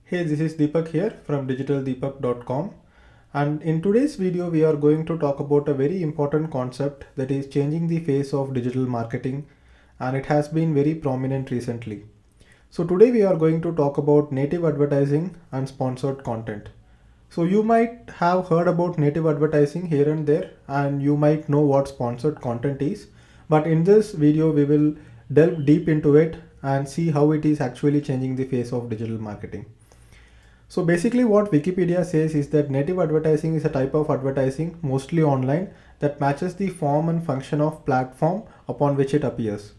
Hey, this is Deepak here from digitaldeepak.com, and in today's video we are going to talk about a very important concept that is changing the face of digital marketing, and it has been very prominent recently. So today we are going to talk about native advertising and sponsored content. So you might have heard about native advertising here and there, and you might know what sponsored content is, but in this video we will delve deep into it and see how it is actually changing the face of digital marketing. So basically what Wikipedia says is that native advertising is a type of advertising, mostly online, that matches the form and function of platform upon which it appears.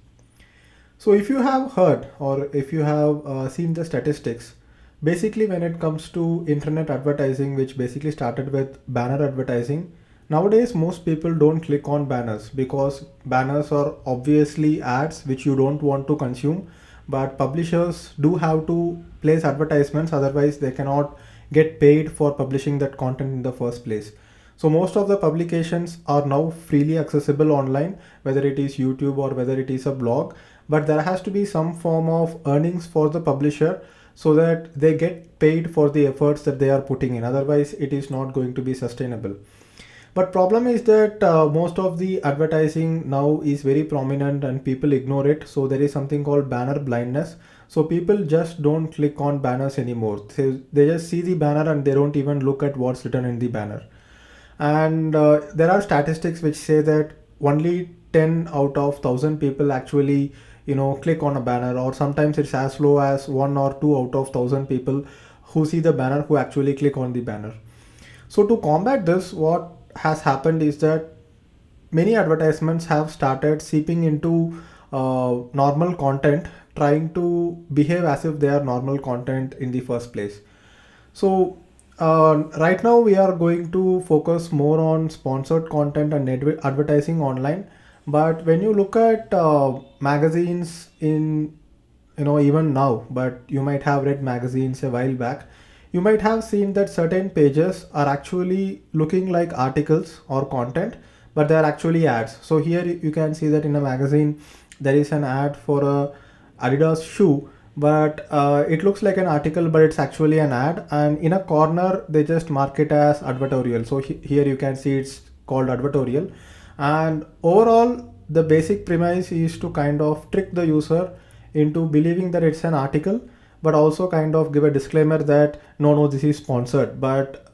So if you have heard or if you have seen the statistics, basically when it comes to internet advertising, which basically started with banner advertising, nowadays most people don't click on banners because banners are obviously ads which you don't want to consume, but publishers do have to place advertisements, otherwise they cannot get paid for publishing that content in the first place. So most of the publications are now freely accessible online, whether it is YouTube or whether it is a blog, but there has to be some form of earnings for the publisher so that they get paid for the efforts that they are putting in. Otherwise it is not going to be sustainable. But problem is that most of the advertising now is very prominent and people ignore it. So there is something called banner blindness. So people just don't click on banners anymore. They just see the banner and they don't even look at what's written in the banner. And there are statistics which say that only 10 out of 1,000 people actually click on a banner, or sometimes it's as low as 1 or 2 out of 1,000 people who see the banner who actually click on the banner. So to combat this, what has happened is that many advertisements have started seeping into normal content, trying to behave as if they are normal content in the first place. So right now we are going to focus more on sponsored content and advertising online. But when you look at magazines in even now, but you might have read magazines a while back, you might have seen that certain pages are actually looking like articles or content, but they are actually ads. So here you can see that in a magazine there is an ad for a Adidas shoe, but it looks like an article, but it's actually an ad, and in a corner they just mark it as advertorial. So here you can see it's called advertorial, and overall the basic premise is to kind of trick the user into believing that it's an article, but also kind of give a disclaimer that no, this is sponsored. But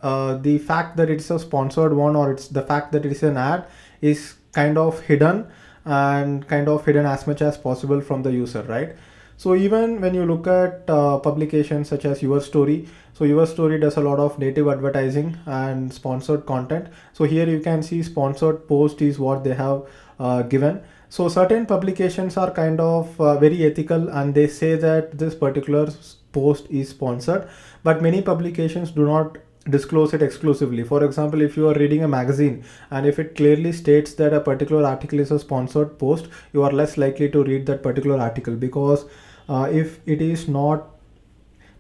the fact that it's a sponsored one, or it's the fact that it's an ad, is kind of hidden, and kind of hidden as much as possible from the user, right? So even when you look at publications such as Your Story, so Your Story does a lot of native advertising and sponsored content. So here you can see sponsored post is what they have given. So certain publications are kind of very ethical, and they say that this particular post is sponsored, but many publications do not disclose it exclusively. For example, if you are reading a magazine and if it clearly states that a particular article is a sponsored post, you are less likely to read that particular article, because if it is not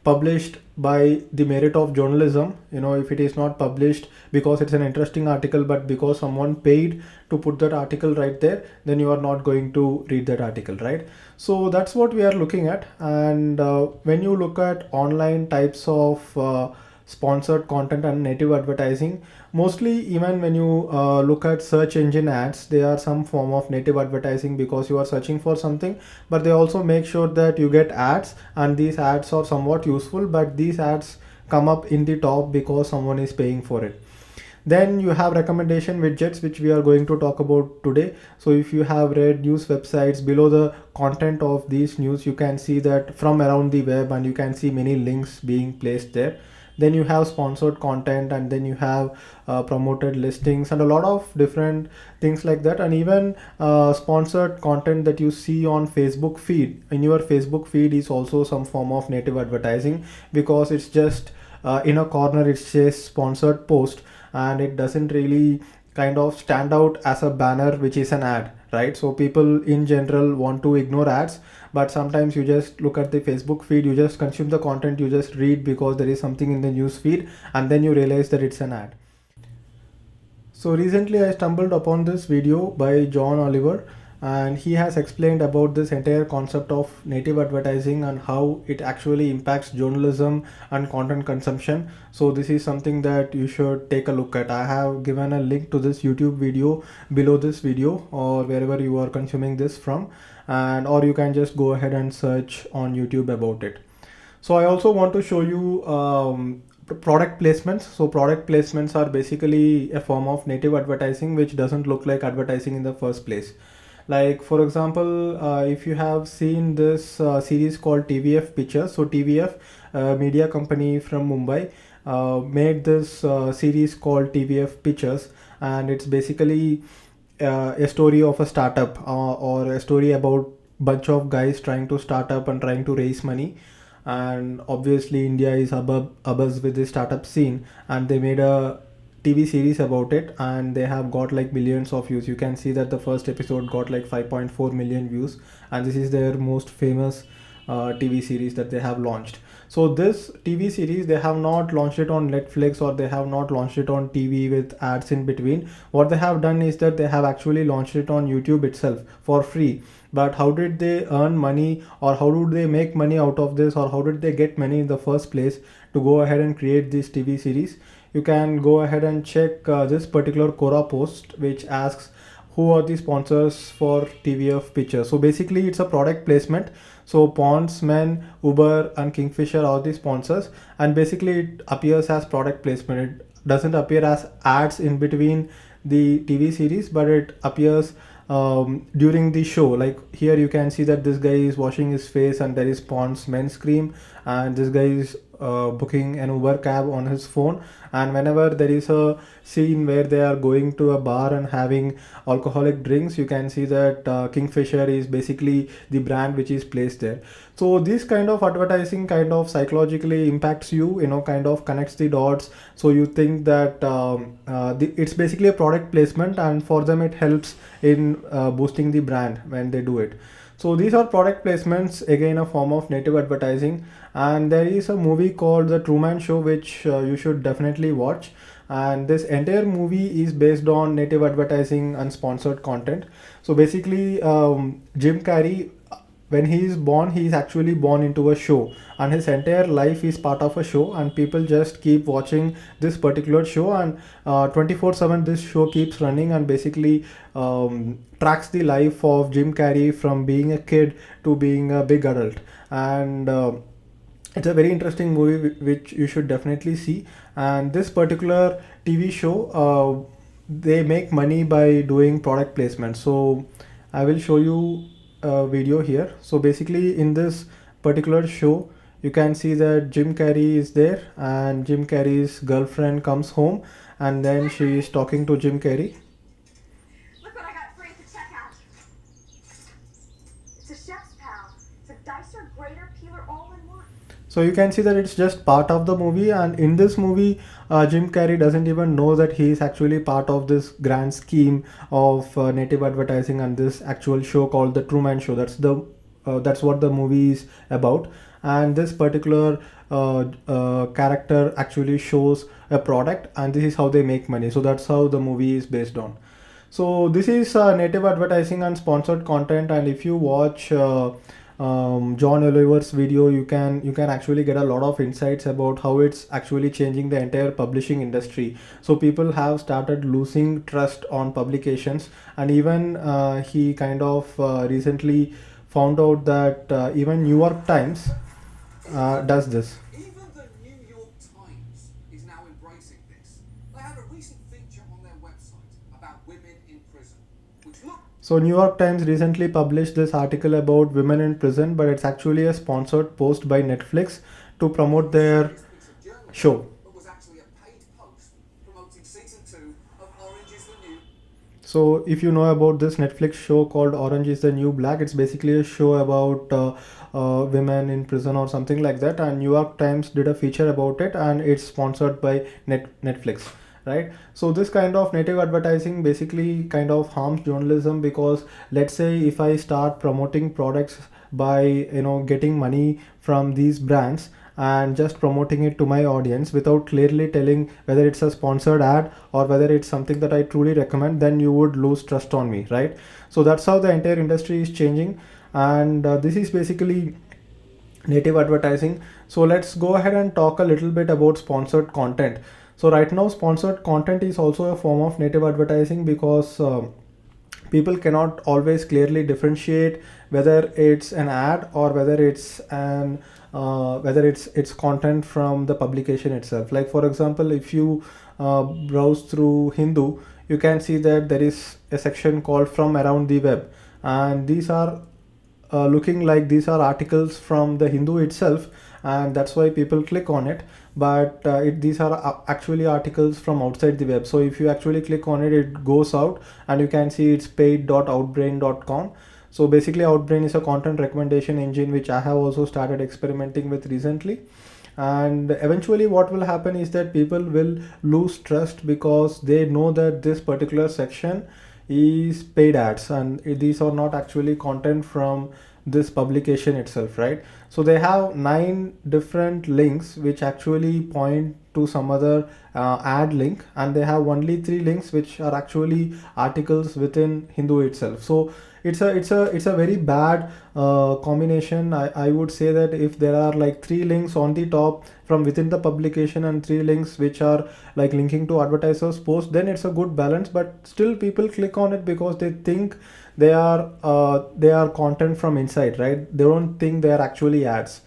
published by the merit of journalism, if it is not published because it's an interesting article, but because someone paid to put that article right there, then you are not going to read that article, right? So that's what we are looking at. And when you look at online types of sponsored content and native advertising, mostly even when you look at search engine ads, they are some form of native advertising because you are searching for something, but they also make sure that you get ads, and these ads are somewhat useful, but these ads come up in the top because someone is paying for it. Then you have recommendation widgets, which we are going to talk about today. So if you have read news websites, below the content of these news you can see that from around the web, and you can see many links being placed there. Then you have sponsored content, and then you have promoted listings, and a lot of different things like that. And even sponsored content that you see on Facebook feed, in your Facebook feed, is also some form of native advertising, because it's just in a corner it says sponsored post, and it doesn't really kind of stand out as a banner which is an ad, right? So people in general want to ignore ads, but sometimes you just look at the Facebook feed, you just consume the content, you just read because there is something in the news feed, and then you realize that it's an ad. So recently I stumbled upon this video by John Oliver, and he has explained about this entire concept of native advertising and how it actually impacts journalism and content consumption. So this is something that you should take a look at. I have given a link to this YouTube video below this video or wherever you are consuming this from, and or you can just go ahead and search on YouTube about it. So I also want to show you product placements. So product placements are basically a form of native advertising which doesn't look like advertising in the first place. Like for example, if you have seen this series called TVF Pictures, so TVF, media company from Mumbai, made this series called TVF Pictures, and it's basically a story of a startup, or a story about bunch of guys trying to start up and trying to raise money. And obviously India is abuzz with the startup scene, and they made a TV series about it, and they have got like millions of views. You can see that the first episode got like 5.4 million views, and this is their most famous TV series that they have launched. So this TV series, they have not launched it on Netflix, or they have not launched it on TV with ads in between. What they have done is that they have actually launched it on YouTube itself for free. But how did they earn money, or how did they make money out of this, or how did they get money in the first place to go ahead and create this TV series? You can go ahead and check this particular Quora post, which asks who are the sponsors for TVF Pictures. So basically it's a product placement. So Ponds, Men, Uber and Kingfisher are the sponsors, and basically it appears as product placement. It doesn't appear as ads in between the TV series, but it appears during the show. Like here you can see that this guy is washing his face, and there is Pond's men's cream, and this guy is booking an Uber cab on his phone. And whenever there is a scene where they are going to a bar and having alcoholic drinks, you can see that Kingfisher is basically the brand which is placed there. So this kind of advertising kind of psychologically impacts you, kind of connects the dots. So you think that it's basically a product placement, and for them it helps in boosting the brand when they do it. So these are product placements, again a form of native advertising. And there is a movie called The Truman Show, which you should definitely watch. And this entire movie is based on native advertising and sponsored content. So basically, Jim Carrey, when he is born, he is actually born into a show, and his entire life is part of a show, and people just keep watching this particular show, and 24/7 this show keeps running, and basically tracks the life of Jim Carrey from being a kid to being a big adult. And it's a very interesting movie which you should definitely see. And this particular TV show, they make money by doing product placement. So I will show you video here. So basically in this particular show, you can see that Jim Carrey is there, and Jim Carrey's girlfriend comes home, and then she is talking to Jim Carrey. Look what I got for you to check out. It's a Chef's Pal. It's a dicer, grater, peeler, all in one. So you can see that it's just part of the movie, and in this movie Jim Carrey doesn't even know that he is actually part of this grand scheme of native advertising and this actual show called The Truman Show. That's what the movie is about. And this particular character actually shows a product, and this is how they make money. So that's how the movie is based on. So this is native advertising and sponsored content. And if you watch John Oliver's video, you can actually get a lot of insights about how it's actually changing the entire publishing industry. So people have started losing trust on publications, and even he kind of recently found out that even New York Times does this. Even the New York Times is now embracing this. They had a recent feature on their website about women in prison, which looked. So New York Times recently published this article about women in prison, but it's actually a sponsored post by Netflix to promote their show. It was actually a paid post promoting season 2 of Orange is the New. So if you know about this Netflix show called Orange is the New Black, it's basically a show about women in prison or something like that, and New York Times did a feature about it, and it's sponsored by Netflix, right? So this kind of native advertising basically kind of harms journalism, because let's say if I start promoting products by getting money from these brands, and just promoting it to my audience without clearly telling whether it's a sponsored ad or whether it's something that I truly recommend, then you would lose trust on me, right? So that's how the entire industry is changing, and this is basically native advertising. So let's go ahead and talk a little bit about sponsored content. So right now, sponsored content is also a form of native advertising because people cannot always clearly differentiate whether it's an ad or whether it's content from the publication itself. Like for example, if you browse through Hindu, you can see that there is a section called From Around the Web, and these are looking like these are articles from the Hindu itself, and that's why people click on it. But these are actually articles from outside the web. So if you actually click on it, it goes out, and you can see it's paid.outbrain.com. So basically, Outbrain is a content recommendation engine which I have also started experimenting with recently. And eventually, what will happen is that people will lose trust because they know that this particular section is paid ads, and these are not actually content from this publication itself, right? So they have 9 different links which actually point to some other ad link, and they have only 3 links which are actually articles within Hindu itself. So it's a very bad combination. I would say that if there are like 3 links on the top from within the publication and 3 links which are like linking to advertisers post, then it's a good balance. But still people click on it because they think they are content from inside, right? They don't think they are actually ads.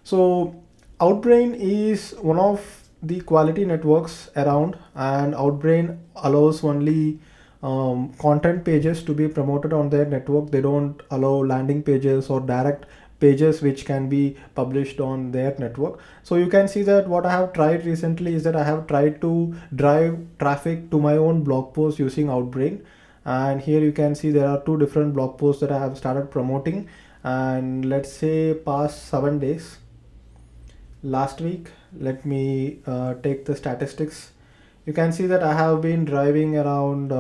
So Outbrain is one of the quality networks around, and Outbrain allows only content pages to be promoted on their network. They don't allow landing pages or direct pages which can be published on their network. So you can see that what I have tried recently is that I have tried to drive traffic to my own blog post using Outbrain, and here you can see there are 2 different blog posts that I have started promoting. And let's say past 7 days, last week, let me take the statistics. You can see that I have been driving around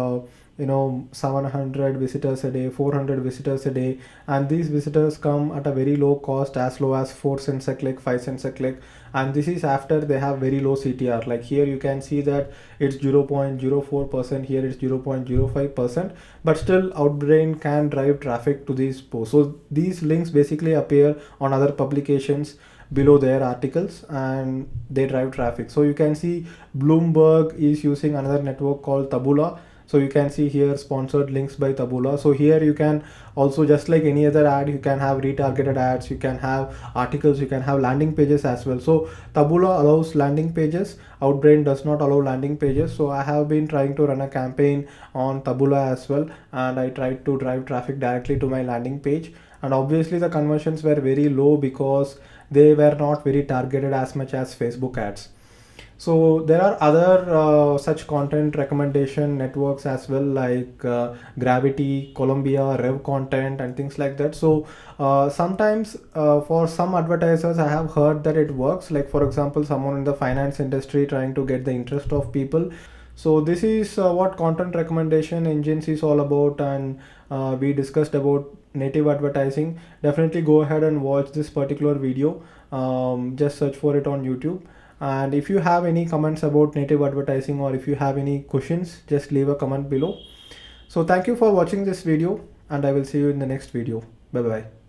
700 visitors a day, 400 visitors a day, and these visitors come at a very low cost, as low as 4 cents a click, 5 cents a click. And this is after they have very low CTR. Like here you can see that it's 0.04%, here it's 0.05%, but still Outbrain can drive traffic to these posts. So these links basically appear on other publications below their articles, and they drive traffic. So you can see Bloomberg is using another network called Taboola. So you can see here sponsored links by Taboola. So here you can also, just like any other ad, you can have retargeted ads, you can have articles, you can have landing pages as well. So Taboola allows landing pages, Outbrain does not allow landing pages. So I have been trying to run a campaign on Taboola as well, and I tried to drive traffic directly to my landing page, and obviously the conversions were very low because they were not very targeted as much as Facebook ads. So there are other such content recommendation networks as well, like Gravity, Columbia, Rev Content, and things like that. So sometimes for some advertisers, I have heard that it works. Like for example, someone in the finance industry trying to get the interest of people. So this is what content recommendation engines is all about, and we discussed about native advertising. Definitely go ahead and watch this particular video. Just search for it on YouTube. And if you have any comments about native advertising, or if you have any questions, just leave a comment below. So thank you for watching this video, and I will see you in the next video. Bye bye.